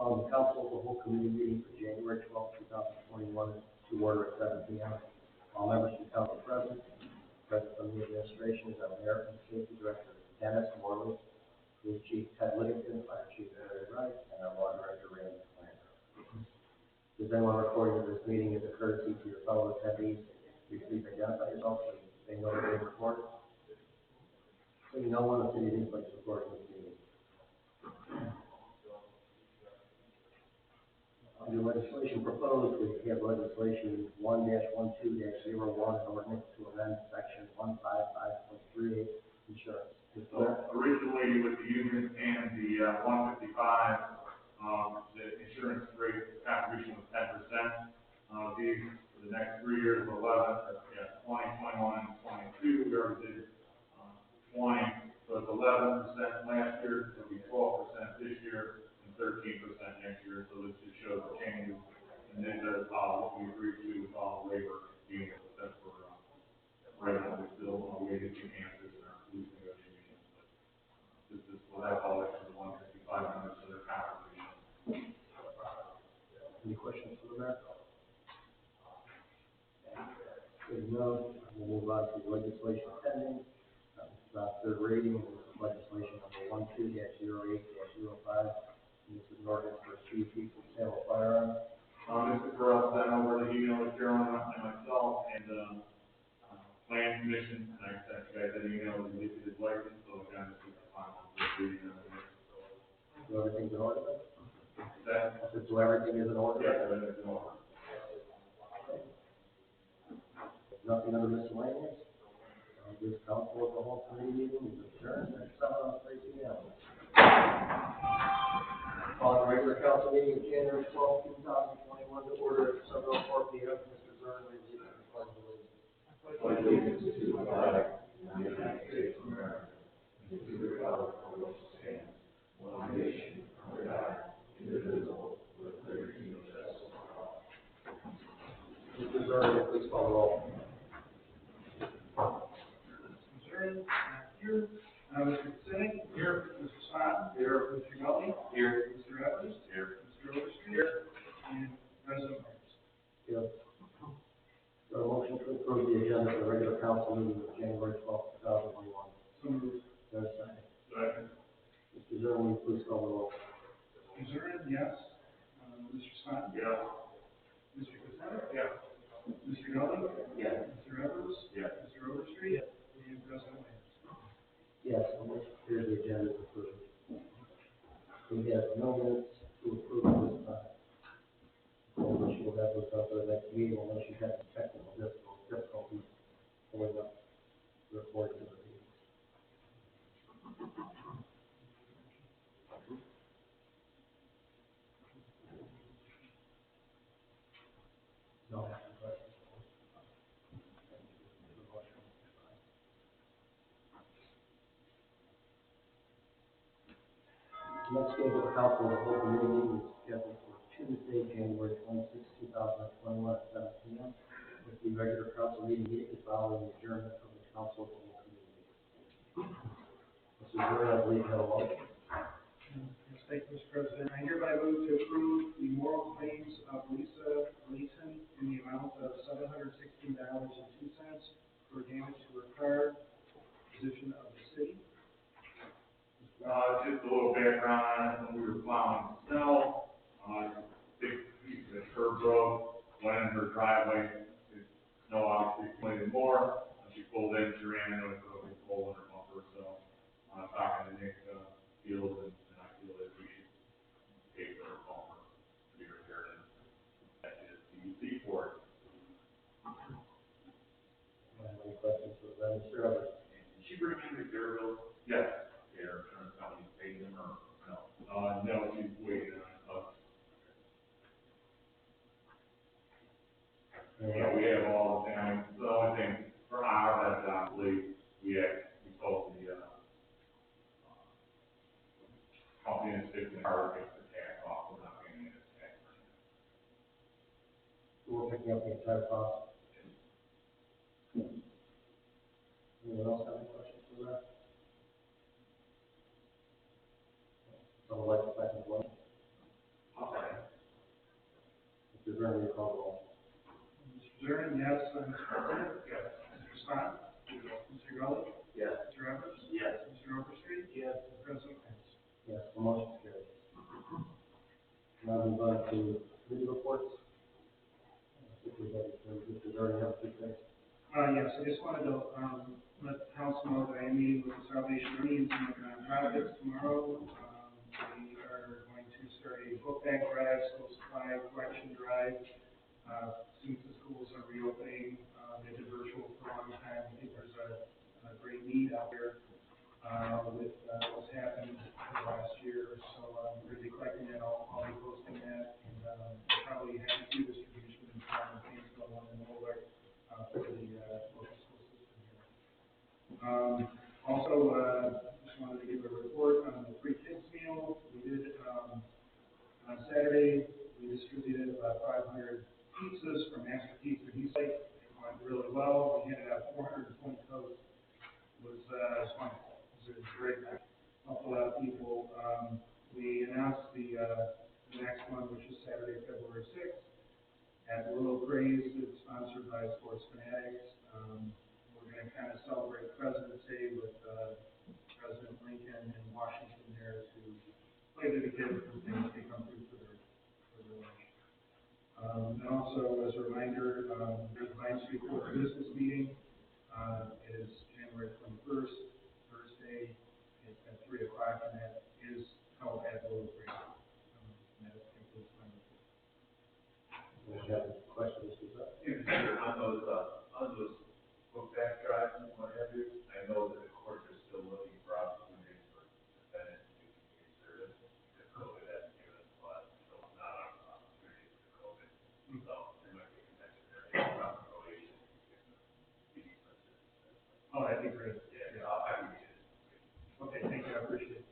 Calling the Council-as-a-Whole committee meeting for January 12th, 2021 to order at 7 p.m. All members of the council present. Present from the administration is our Mayor and Safety Director Dennis Morley, Police Chief Ted Livingston, Fire Chief Larry Wright, and our Law Director Randy Flanders. Does anyone recording of this meeting as a courtesy to your fellow attendees? Please identify yourself so they know that being recorded. Seeing no one, the city of Eastlake is recording this meeting. Under legislation proposed, we have legislation 1-12-01, an ordinance to amend section 155.38 insurance. Originally with the union and the 155, the insurance rate contribution was 10%. These for the next 3 years of 11, 20, 21, and 22. We already did 20, so it's 11% last year. It'll be 12% this year and 13% next year. So this just shows the changes, and then what we agreed to with all labor unions. That's for right now we're still waiting to answer our police negotiations. But this is that's all extra 155 numbers for their contribution. Any questions for the mayor? If no, we'll move on to legislation pending. Third reading of legislation number 12-08-05. This is an ordinance for CUP for sale of firearms. This is for us sent over the email with Carolyn and myself and Plan Commission. And I sent you guys an email with the indicative license, so again, this is the final reading of it. So everything's in order? That? So everything is in order? Yeah, everything's in order. Nothing under miscellaneous? This Council-as-a-Whole committee meeting is adjourned at 7:03 p.m. Calling the regular council meeting of January 12, 2021 to order at 7:04 p.m. Mr. Zern, will you lead the pledge of allegiance? I pledge allegiance to the flag of the United States of America and to the republic for which it stands, one nation, under God, indivisible, with liberty and justice for all. Mr. Zern, will you please call the roll? Here. Mr. Singh. Here. Mr. Scott. Here. Mr. Gully. Here. Mr. Evans. Here. Mr. Overstreet. Here. And President Myers. Yes. So a motion to approve the agenda for the regular council meeting of January 12, 2021. So moved. There's a second. Second. Mr. Zern, will you please call the roll? Mr. Zern, yes. Mr. Scott. Yeah. Mr. Casetta. Yeah. Mr. Gully. Yes. Mr. Evans. Yeah. Mr. Overstreet. And President Myers. Yes, the motion clear the agenda is approved. We have no minutes to approve at this time. Which we'll have those up for the next meeting unless you have technical difficulties pulling up the recording of the meetings. No questions. The next schedule of Council-as-a-Whole committee meeting is scheduled for Tuesday, January 26, 2021 at 7 p.m. With the regular council meeting immediately following the adjournment of the Council-as-a-Whole committee meeting. Mr. Zuri, I believe you have a motion. Yes, thank you, Mr. President. I hereby move to approve the moral claims of Lisa Gleason in the amount of $716.02 for damage to her car, position of the city. Just a little background on it. When we were plowing snow, big piece of curb road went in her driveway. The snow obviously accumulated more. When she pulled in, she ran into a big hole in her bumper. So, talking to Nick Fields, and I feel that we should pay for her bumper to be repaired, and that is the for it. Any questions for them, Mr. Evers? Did she bring in repair bills? Yes. Their insurance company paid them, or no? No, she's waiting on us. Yeah, we have all the things. The only thing for our that I believe we told the company that's fixing the car takes the tax off. We're not paying any tax. We're picking up the entire cost. Anyone else have any questions for that? Someone like to second the motion? Mr. President? Yes. Mr. Spot? Mr. Gully? Yes. Mr. Evans? Yes. Mr. Overstreet? Yes. President Hines? Yes, the motion carries. Now move on to committee reports. If we have, if there's already have two things. Yes, I just wanted to, let the council know that I am meeting with the Salvation Army and some of the nonprofits tomorrow. We are going to start a book bag drive, school supply collection drive. Since the schools are reopening, they've been virtual for a long time. I think there's a great need out there, with, what's happened in the last year. So, we're going to be collecting that, I'll be posting that, and, probably have a few distribution in Painesville, one in Moeller, for the, local school system here. Also, just wanted to give a report on the free kids meal. We did, on Saturday, we distributed about 500 pizzas from Master Pizza Eastlake. It went really well. We handed out 420 codes. It was wonderful. It was great. Helped a lot of people. We announced the next one, which is Saturday, February 6th, at Willow Praise. It's sponsored by Sports Fanatics. We're going to kind of celebrate President's Day with President Lincoln and Washington there to play to the kids and things they come through for their lunch. And also, as a reminder, there's a Vine Street Board of Business meeting. It is January 21st, Thursday. It's at 3 o'clock, and that is held at Willow Creek. And that concludes my report. Do you have any questions? On those book back drives and what have you, I know that the courts are still looking for opportunities for defendants to do community service, because COVID hasn't given us a lot, so it's not our opportunity for COVID. So there might be a connection there, maybe about probation, Oh, that'd be great. yeah, I would get it. Okay, thank you, I appreciate it.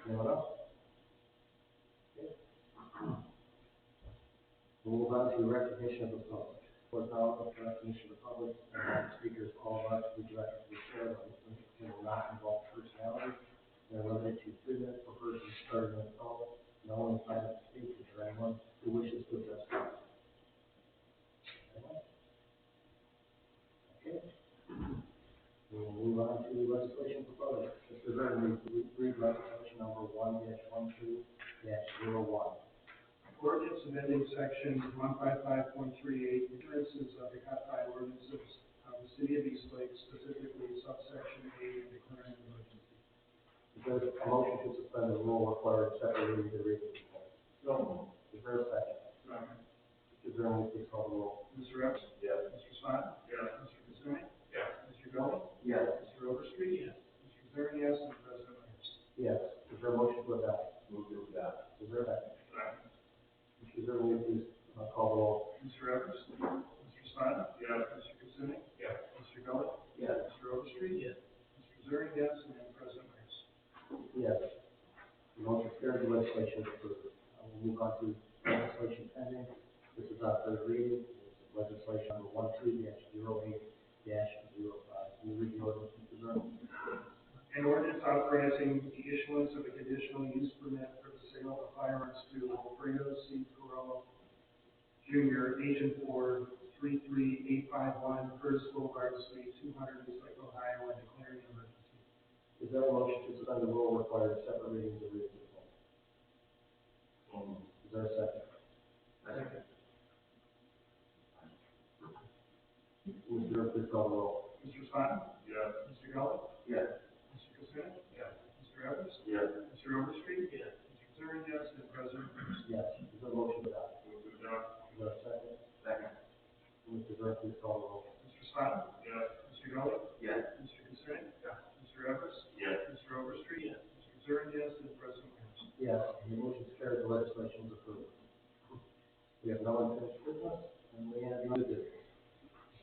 Anyone else? Okay. We'll move on to recognition of the public. For now, the recognition of the public, speakers all allowed to be directed to the chair, but it will not involve personality. They're limited to 3 minutes per person, starting at all. No one is entitled to speak. Is there anyone who wishes to address the council? Anyone? Okay. We will move on to legislation proposed. Mr. Vernon, will you read legislation number 1-12-01? Ordinance amending section 155.38, insurances of the codified ordinances of the city of Eastlake, specifically subsection A, and declaring an emergency. Is there a motion to suspend the rule requiring second reading to read the report? So, Is there a second? Second. Mr. Vernon, please call the roll. Mr. Epps? yes. Mr. Spot? Yes. Mr. Kuzma? Yes. Mr. Gully? Yes. Mr. Overstreet? Yes. Mr. Kazarian, yes, and President Hines. Yes. Is there a motion to adopt? Move to adopt. Is there a second? Second. Mr. Vernon, please call the roll. Mr. Evans? Mr. Spot? Yes. Mr. Kuzma? Yes. Mr. Gully? Yes. Mr. Overstreet? Yes. Mr. Kazarian, yes, and President Hines. Yes. The motion carries. The legislation is approved. We'll move on to legislation pending. This is our third reading. It's legislation number 12-08-05. Can you read the ordinance, Mr. Vernon? An ordinance authorizing the issuance of a conditional use permit for the sale of firearms to Alfredo C. Correll Jr., Agent for 33851 Curtis Boulevard, Suite 200, Eastlake, Ohio, and declaring an emergency. Is there a motion to suspend the rule requiring separate readings of reading the report? Is there a second? Second. Mr. Vernon, please call the roll. Mr. Spot? Yes. Mr. Gully? Yes. Mr. Kuzma? Yes. Mr. Evans? Yes. Mr. Overstreet? Yes. Mr. Kazarian, yes, and President Hines. Yes. Is there a motion to adopt? Move to adopt. Is there a second? Second. Mr. Vernon, please call the roll. Mr. Spot? Yes. Mr. Gully? Yes. Mr. Kuzma? Yes. Mr. Evans? Yes. Mr. Overstreet? Yes. Mr. Kazarian, yes, and President Hines. Yes, and the motion is carried. The legislation is approved. We have no unfinished business, and we have no business.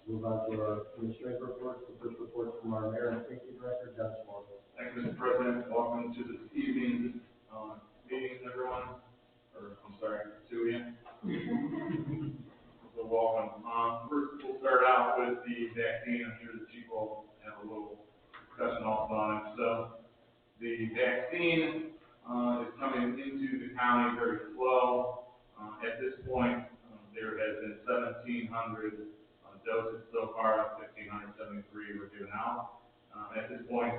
Move on to our administrative reports. The first report from our mayor and safety director, Dennis Morgan. Thank you, Mr. President. Welcome to this evening's meeting, everyone. Or, I'm sorry, to you. So welcome. First, we'll start out with the vaccine. I'm sure the chief will have a little discussion also on it. So, the vaccine is coming into the county very slow. At this point, there has been 1,700 far, 1,573 were given out. At this point,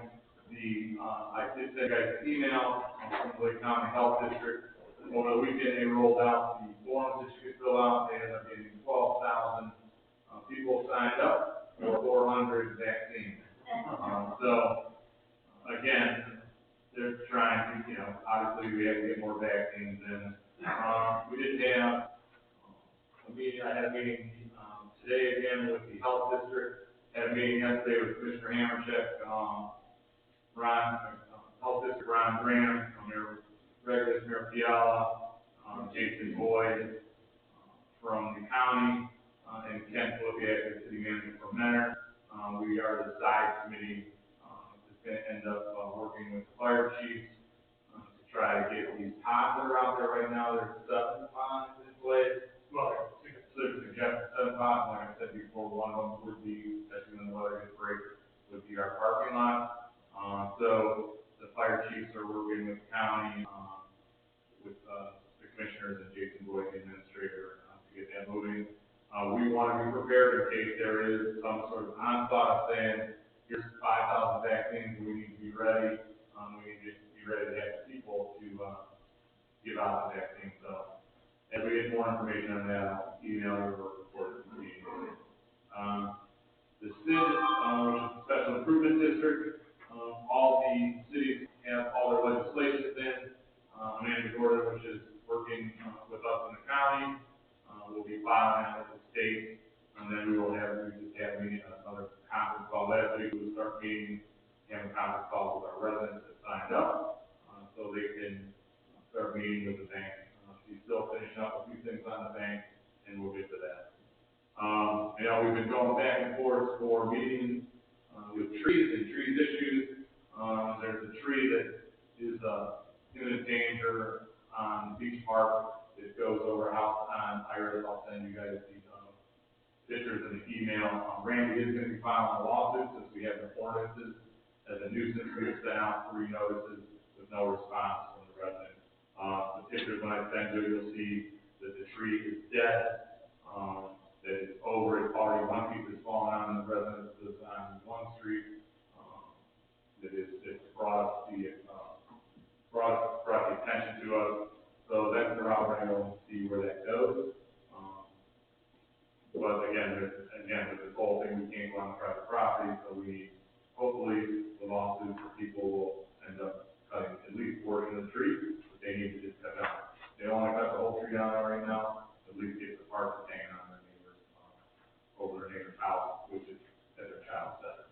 I did send you guys an email from the Lake County Health District. Over the weekend, they rolled out the forms that you could fill out. They ended up getting 12,000 people signed up for 400 vaccines. So, again, they're trying to, obviously we have to get more vaccines in. We did have a meeting, I had a meeting today again with the health district. Had a meeting yesterday with Commissioner Hammercheck, Health District Ron Graham, their regular Mayor Fiala, Jason Boyd from the county, and Ken Flipiak, the city manager from Mentor. We are the side committee that's going to end up working with the fire chiefs to try to get these ponds that are out there right now. There's 7 ponds in place. Well, there's suggested 7 ponds. Like I said before, one of them would be, especially when the weather gets great, would be our parking lot. So the fire chiefs are working with the county, with the commissioners and Jason Boyd, the administrator, to get that moving. We want to be prepared in case there is some sort of onslaught saying, here's 5,000 vaccines, we need to be ready. We need to be ready to have people to give out the vaccine. So as we get more information on that, I'll email you or report it to the meeting. The SID, which is the Special Improvement District, all the cities have all their legislation in. Amanda Gordon, which is working with us in the county, will be filing that with the state, and then we just have another conference call last week. We'll start having conference calls with our residents that signed up, so they can start meeting with the bank. She's still finishing up a few things on the bank, and we'll get to that. We've been going back and forth for meetings with trees and trees issues. There's a tree that is imminent danger on Beach Park. It goes over a house on Iris. I'll send you guys the pictures in the email. Randy is going to be filing a lawsuit since we have the ordinances. As a nuisance, we've sent out 3 notices with no response from the resident. The pictures, when I send you, you'll see that the tree is dead. That it's over. It's already one piece is falling on the residences on one street. It's brought the attention to us. So that's the route we're going to go and see where that goes. But again, with this whole thing, we can't go on private property, so hopefully the lawsuits, people will end up cutting at least a portion of the tree, but they need to just cut down. They don't want to cut the whole tree down right now, at least get the parts that's hanging on their neighbors, over their neighbor's house, which is at their child center.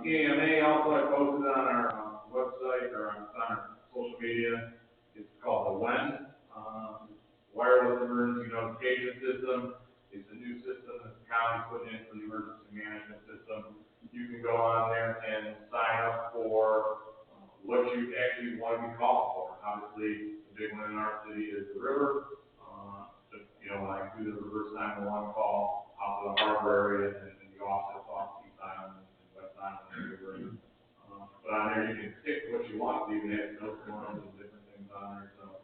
The EMA also I posted on our website or on our social media. It's called the WEN, Wireless Emergency Notification System. It's a new system that the county put in for the emergency management system. You can go on there and sign up for what you actually want to be called for. Obviously, the big one in our city is the river. When I do the reverse 911 call out to the harbor area and the offsets off East Island and West Island and everywhere. But on there you can pick what you want. You can have snowstorms and different things on there. So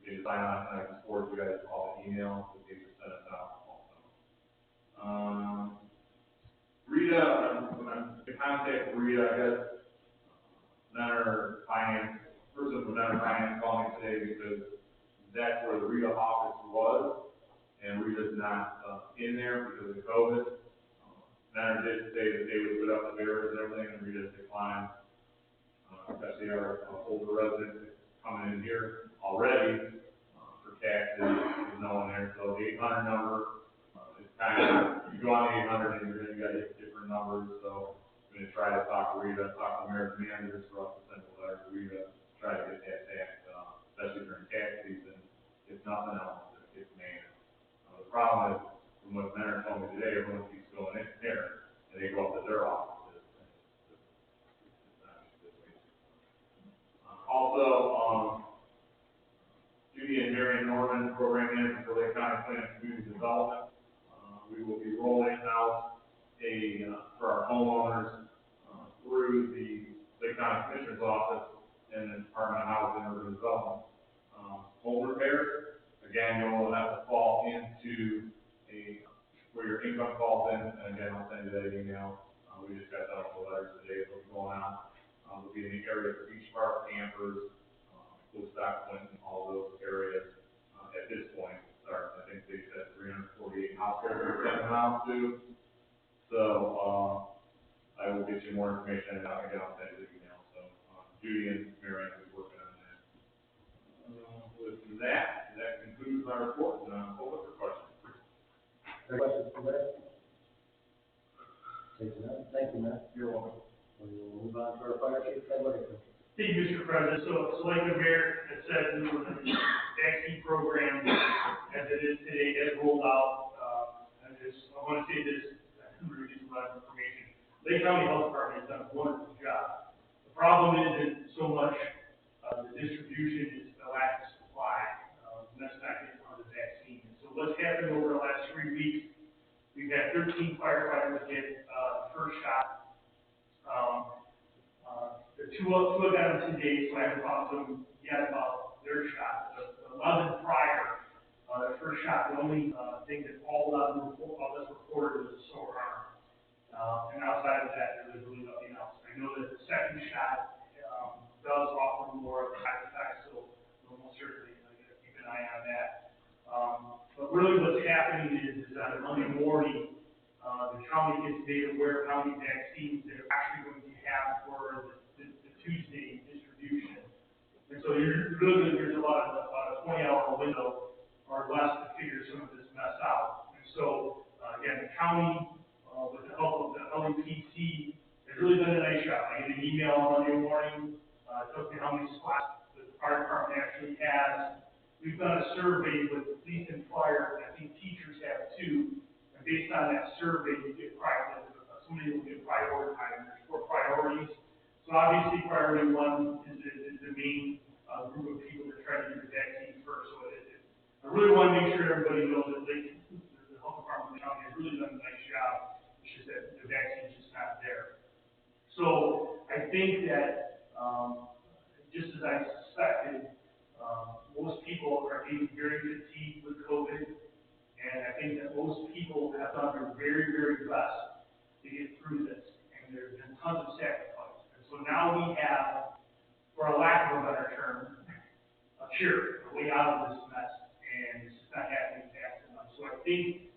you can sign on and I can forward you guys all the emails that they just sent us out also. Rita, to contact Rita, I guess, Mentor Finance, person from Mentor Finance called me today because that's where the Rita office was, and Rita's not in there because of COVID. Mentor did say that they would put up the barriers and everything, and Rita declined. Especially our older residents coming in here already for taxes, there's no one there. So the 800 number is kind of, you go on the 800 and you got to hit different numbers. So I'm going to try to talk to Rita, talk to American managers for us to send a letter to Rita, try to get that tax, especially during tax season. If nothing else, it's made. The problem is, from what Mentor told me today, everyone keeps going in there, and they go up to their offices. Also, Judy and Marion Norman, program manager for Lake County Plan and Community Development. We will be rolling out for our homeowners through the Lake County Commissioner's Office and the Department of Housing and Urban Development. home repairs. Again, you'll have to fall into where your income falls in, and again, I'll send you that email. We just got done with the letters today, what's going on. We'll be in the area for each park, campers, Woodstock, Clinton, all those areas, at this point. Start, I think they said 348 households are sending them out to. So, I will get you more information, and again, I'll send you the email. So, Judy and Mary will be working on that. With that concludes my report, and I'm open for questions. Any questions for Matt? Thank you, Matt. You're welcome. We will move on to our fire chief, Ted Whitaker. Thank you, Mr. President. So like the mayor had said, the vaccine program, as it is today, has rolled out. I want to say this, I'm going to get a lot of information. Lake County Health Department has done a wonderful job. The problem isn't so much the distribution, it's the lack of supply. And that's not getting on the vaccine. So what's happened over the last 3 weeks, we've had 13 firefighters get first shot. The two of them today, so I haven't talked to them yet about their shot. The 11 prior, their first shot, the only thing that all of us reported was a sore arm. And outside of that, there was really nothing else. I know that the second shot does offer more of a side effect, so we'll most certainly keep an eye on that. But really what's happening is on Monday morning, the county gets made aware of how many vaccines they're actually going to have for the Tuesday distribution. And so there's about a 20-hour window or less to figure some of this mess out. And so, again, the county, with the help of the LEPC, has really done a nice job. I get an email on Monday morning, tells me how many spots the fire department actually has. We've done a survey with the police and fire, and I think teachers have too. And based on that survey, you get somebody will get prioritized. There's 4 priorities. So obviously, priority 1 is the main group of people that try to get the vaccine first. So I really want to make sure everybody knows that the health department of the county has really done a nice job. It's just that the vaccine is just not there. So I think that just as I suspected, most people are being very fatigued with COVID, and I think that most people have done their very, very best to get through this, and there's been tons of sacrifice. So now we have, for a lack of a better term, a cure, a way out of this mess, and it's just not happening fast enough. So I think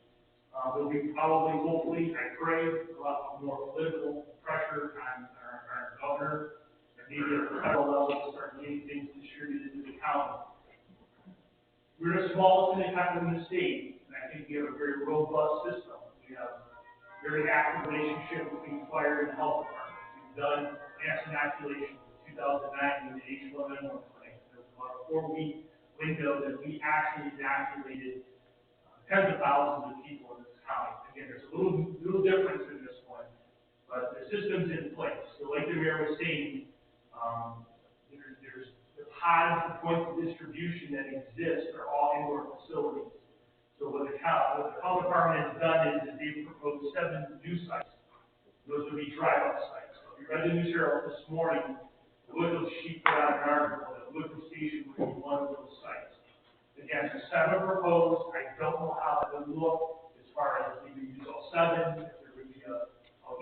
there'll be probably, hopefully, I pray, a lot more political pressure on our governor, and maybe at the federal level to start getting things distributed to the county. We're the smallest in the state, and I think we have a very robust system. We have a very active relationship between fire and the health department. We've done mass inoculation in 2009 with the H1N1 clinic. There was about a 4-week window that we actually inoculated tens of thousands of people in this county. Again, there's a little difference in this one, but the system's in place. So like the mayor was saying, there's the pods, the points of distribution that exist are all indoor facilities. So what the health department has done is they've proposed 7 new sites. Those would be drive-up sites. So if you read the News Herald this morning, the Woodville sheet put out an article that Woodville Station would be one of those sites. Again, there's 7 proposed. I don't know how it would look as far as if you use all 7, if there would be a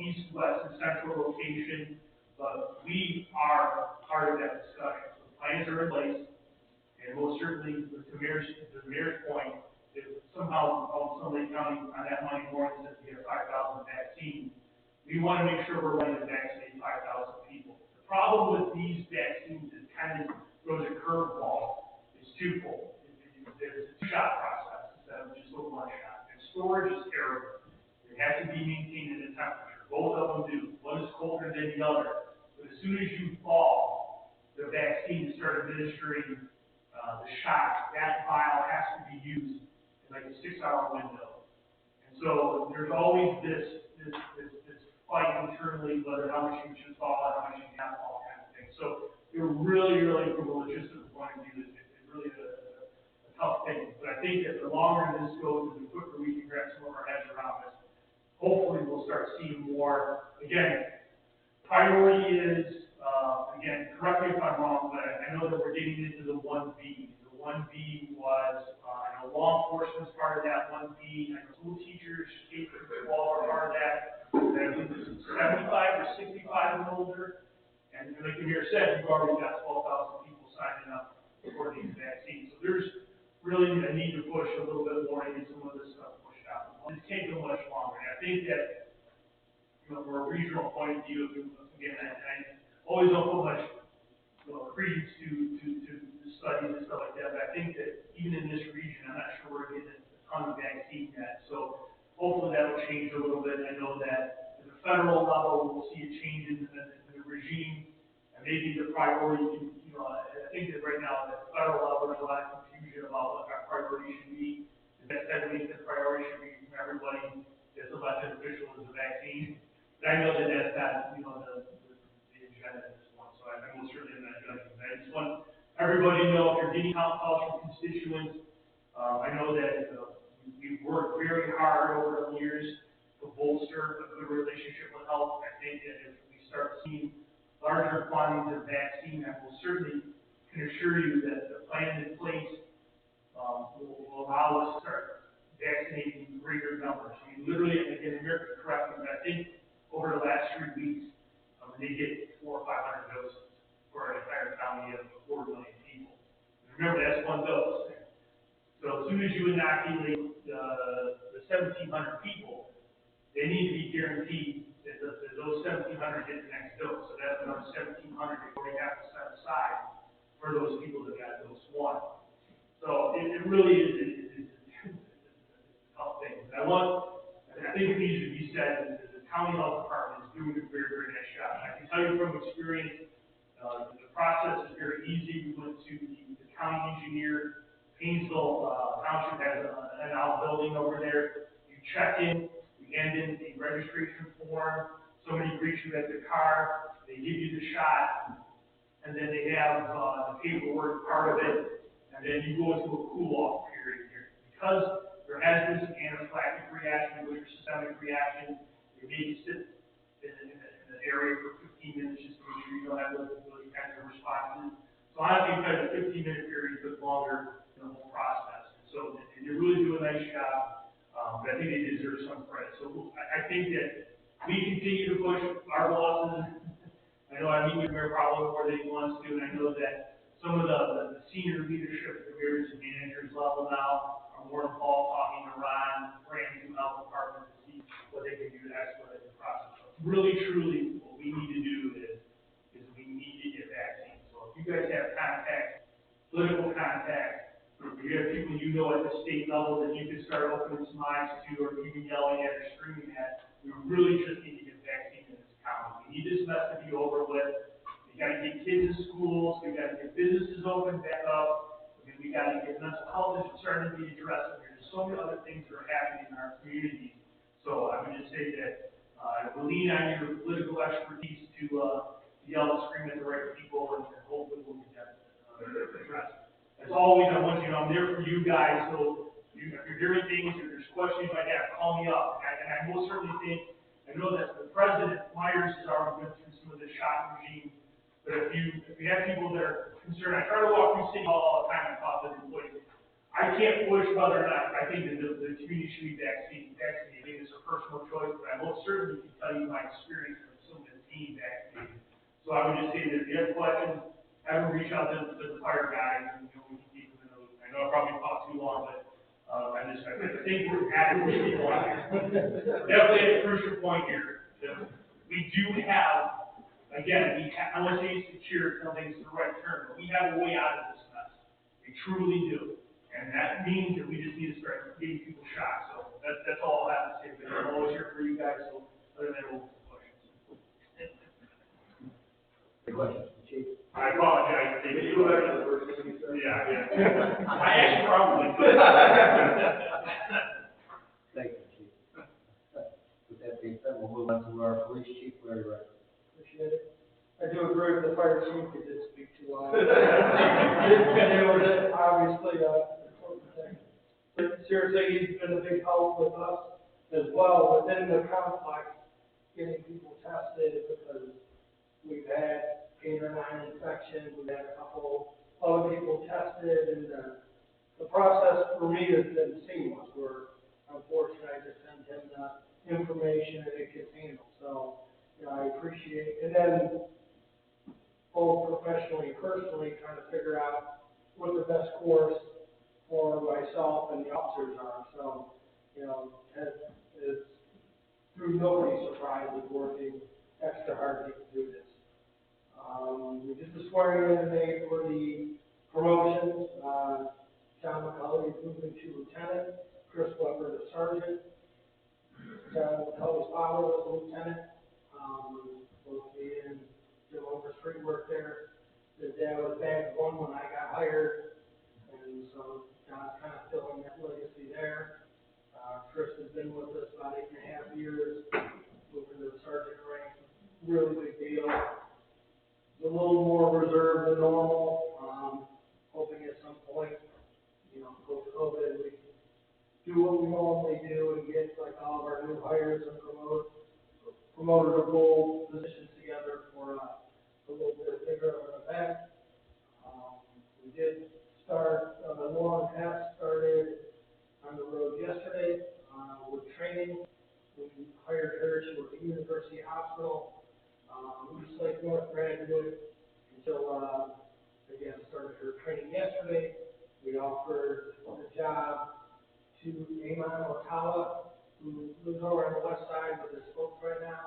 east, west, and central location, but we are part of that discussion. So the plans are in place, and most certainly, to the mayor's point, if somehow Lake County on that Monday morning says we have 5,000 vaccines, we want to make sure we're ready to vaccinate 5,000 people. The problem with these vaccines is kind of throws a curveball. It's twofold. There's a 2-shot process instead of just a 1-shot. And storage is terrible. It has to be maintained at a temperature. Both of them do. One is colder than the other. But as soon as you thaw the vaccine to start administering the shot, that vial has to be used in like a 6-hour window. And so there's always this fight internally, whether how much you should thaw and how much you can't thaw, kind of thing. So you're really, from a logistical point of view, it's really a tough thing. But I think that the longer this goes, the quicker we can grab some of our heads around this. Hopefully we'll start seeing more. Again, priority is, again, correct me if I'm wrong, but I know that we're getting into the 1B. The 1B was, I know law enforcement's part of that. 1B, I know school teachers, K through 12 are part of that. And I believe this is 75 or 65 and older. And like the mayor said, you've already got 12,000 people signing up for these vaccines. So there's really a need to push a little bit more and get some of this stuff pushed out. It can't go much longer. And I think that, from a regional point of view, again, I always don't put much credence to studies and stuff like that, but I think that even in this region, I'm not sure we're getting a ton of vaccine yet. So hopefully that will change a little bit. I know that at the federal level, we'll see a change in the regime, and maybe the priority, I think that right now at the federal level, there's a lot of confusion about what our priority should be. And that means the priority should be from everybody that's elected official is the vaccine. But I know that that's not, the agenda at this point, so I will certainly not judge it. I just want everybody to know if you're getting calls from constituents, I know that we've worked very hard over the years to bolster a good relationship with health. I think that if we start seeing larger quantities of vaccine, I will certainly can assure you that the plan in place will allow us to start vaccinating greater numbers. I mean, literally, again, America correct me, but I think over the last 3 weeks, they get 400 or 500 doses for an entire county of 4 million people. And remember, that's one dose. So as soon as you inoculate the 1,700 people, they need to be guaranteed that those 1,700 get the next dose. So that's another 1,700 they already have to set aside for those people that got dose 1. So it really is a tough thing. And I think it needs to be said that the county health department is doing a very, very nice job. I can tell you from experience, the process is very easy. We went to the county engineer. Painesville Township has an outbuilding over there. You check in, you hand in the registration form. Somebody greets you at the car. They give you the shot, and then they have the paperwork part of it, and then you go into a cool-off period here. Because there has been some anaphylactic reaction, which is systemic reaction, you need to sit in an area for 15 minutes just to make sure you don't have those kinds of responses. So honestly, because the 15-minute period took longer than the whole process. So they really do a nice job, but I think they deserve some credit. So I think that we continue to push our bosses. I know I meet with Mayor probably more than he wants to, and I know that some of the senior leadership at the various managers level now are more involved talking to Ron, brand new health department to see what they can do to expedite the process. So really, truly, what we need to do is we need to get vaccines. So if you guys have contacts, political contacts, if you have people you know at the state level that you can start opening some eyes to, or even yelling at or screaming at, we really just need to get vaccines in this county. We need this mess to be over with. We got to get kids in schools. We got to get businesses open back up. We got to get mental health issues starting to be addressed. There's so many other things that are happening in our communities. So I would just say that we'll lean on your political expertise to yell and scream at the right people, and hopefully we'll get that addressed. As always, I want you to know I'm there for you guys. So if you're hearing things, if there's questions like that, call me up. And I most certainly think, I know that the President Myers has already been through some of the shot regime. But if you have people that are concerned, I try to walk through City Hall all the time and talk to the employees. I can't push whether or not I think that the community should be vaccinated. I think it's a personal choice, but I most certainly can tell you my experience with some of the team vaccinated. So I would just say that if you have questions, have them reach out to the fire guys, and we can keep them in the loop. I know I probably talked too long, but I think we're at a crucial point here. Definitely at a crucial point here. We do have, again, I want to say secure, I don't think it's the right term, but we have a way out of this mess. We truly do. And that means that we just need to start getting people shot. So that's all I have to say. But I'm always here for you guys, so other than that, we'll questions. Any questions, Chief? I apologize. Did you go back to the first thing you said? Yeah. I actually probably could. Thank you, Chief. With that being said, we'll move on to our police chief, Larry Rice. Appreciate it. I do agree with the fire chief, he did speak too loud. There was obviously important thing. But seriously, he's been a big help with us as well within the complex, getting people tested because we've had 8 or 9 infections, we've had a couple other people tested, and the process for me has been seamless, where unfortunately I just send him the information and it gets handled. So, you know, I appreciate, and then both professionally and personally trying to figure out what the best course for myself and the officers are. So, you know, Ted is, through nobody's surprise, is working extra hard to do this. We did the swearing in today for the promotions. John McCullough is moving to lieutenant, Chris Weber to sergeant. John McCullough's father was a lieutenant. Both me and Jim Overstreet worked there. His dad was back one when I got hired, and so John's kind of filling that legacy there. Chris has been with us about 8.5 years, moving to the sergeant rank. Really big deal. A little more reserved than normal. Hoping at some point, you know, post-COVID, we can do what we normally do and get like all of our new hires and promotable positions together for a little bit bigger of an event. We did start, the war on test started on the road yesterday with training. We hired her. She worked at University Hospital, Eastlake North graduate, until again started her training yesterday. We offered the job to Amon Otala, who lives over on the west side with his folks right now.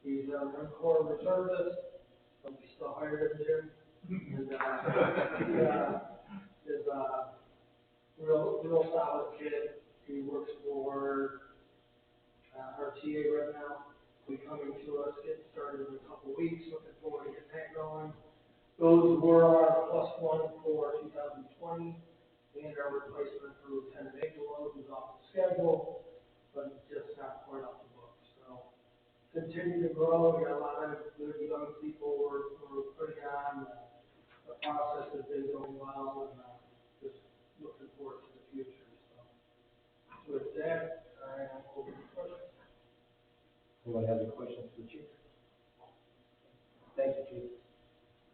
He's a Marine Corps reservist, but we still hired him, Jim. And is a real solid kid. He works for RTA right now. He'll be coming to us, getting started in a couple weeks. Looking forward to getting that going. Those were our +1 for 2020, and our replacement for Lieutenant Angelo, who's off the schedule, but just not quite off the books. So continue to grow. We got a lot of good young people we're putting on. The process has been going well, and just looking forward to the future. So with that, I am open to questions. Anyone have any questions for the chief? Thank you, chief.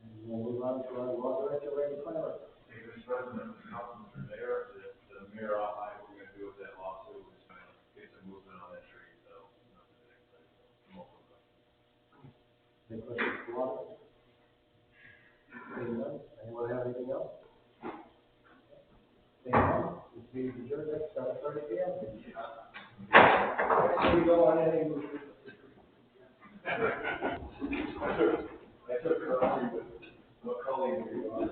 And we'll move on to our law director, Randy Clymer. Mr. President, Councilman Mayor, the mayor outlined what we're going to do with that lawsuit. We're just going to get some movement on that tree, so nothing to expect. Multiple questions. Any questions for law? Anyone have anything else? This meeting is adjourned at 7:30 p.m. Actually, we don't want any movement. I took coffee with what colleague you are.